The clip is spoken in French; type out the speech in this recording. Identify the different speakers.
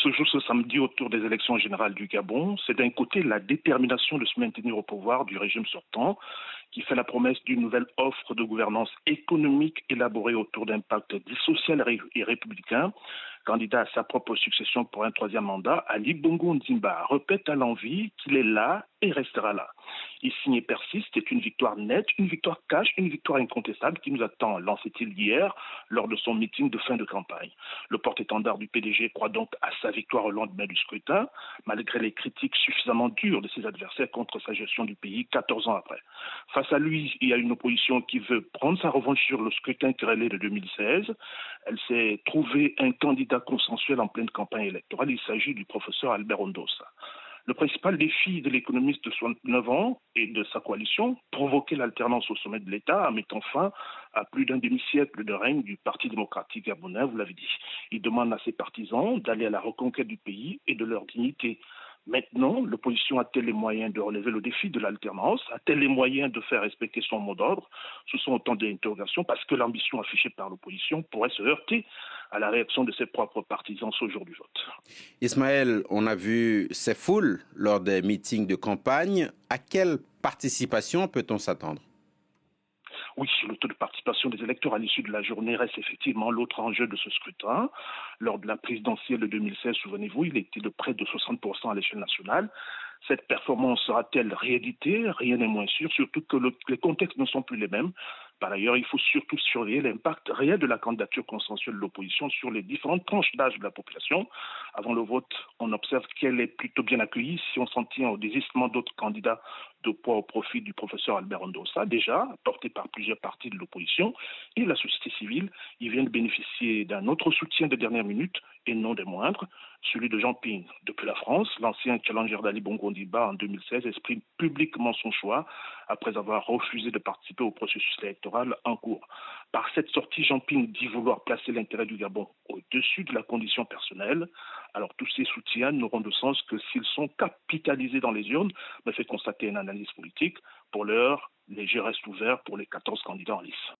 Speaker 1: se joue ce samedi autour des élections générales du Gabon. C'est d'un côté la détermination de se maintenir au pouvoir du régime sortant, qui fait la promesse d'une nouvelle offre de gouvernance économique élaborée autour d'un pacte dit social et républicain. Candidat à sa propre succession pour un troisième mandat, Ali Bongo Ondimba répète à l'envi qu'il est là et restera là. Il signe et persiste, c'est une victoire nette, une victoire cash, une victoire incontestable qui nous attend, lançait-il hier lors de son meeting de fin de campagne. Le porte-étendard du PDG croit donc à sa victoire au lendemain du scrutin, malgré les critiques suffisamment dures de ses adversaires contre sa gestion du pays 14 ans après. Face à lui, il y a une opposition qui veut prendre sa revanche sur le scrutin querellé de 2016. Elle s'est trouvée un candidat consensuel en pleine campagne électorale. Il s'agit du professeur Albert Ondossa. Le principal défi de l'économiste de 69 ans et de sa coalition, provoquer l'alternance au sommet de l'État en mettant fin à plus d'un demi-siècle de règne du Parti démocratique gabonais, vous l'avez dit. Il demande à ses partisans d'aller à la reconquête du pays et de leur dignité. Maintenant, l'opposition a-t-elle les moyens de relever le défi de l'alternance? A-t-elle les moyens de faire respecter son mot d'ordre? Ce sont autant d'interrogations parce que l'ambition affichée par l'opposition pourrait se heurter à la réaction de ses propres partisans ce jour du vote.
Speaker 2: Ismaël, on a vu ces foules lors des meetings de campagne. À quelle participation peut-on s'attendre?
Speaker 1: Oui, le taux de participation des électeurs à l'issue de la journée reste effectivement l'autre enjeu de ce scrutin. Lors de la présidentielle de 2016, souvenez-vous, il était de près de 60% à l'échelle nationale. Cette performance sera-t-elle rééditée? Rien n'est moins sûr, surtout que les contextes ne sont plus les mêmes. Par ailleurs, il faut surtout surveiller l'impact réel de la candidature consensuelle de l'opposition sur les différentes tranches d'âge de la population. Avant le vote, on observe qu'elle est plutôt bien accueillie si on s'en tient au désistement d'autres candidats de poids au profit du professeur Albert Ondossa, déjà porté par plusieurs partis de l'opposition, et la société civile. Ils viennent bénéficier d'un autre soutien de dernière minute, et non des moindres, celui de Jean Ping. Depuis la France, l'ancien challenger d'Ali Bongo Ondimba en 2016 exprime publiquement son choix après avoir refusé de participer au processus électoral en cours. Par cette sortie, Jean Ping dit vouloir placer l'intérêt du Gabon au-dessus de la condition personnelle. Alors tous ces soutiens n'auront de sens que s'ils sont capitalisés dans les urnes, me fait constater une analyse politique. Pour l'heure, les jeux restent ouverts pour les 14 candidats en lice.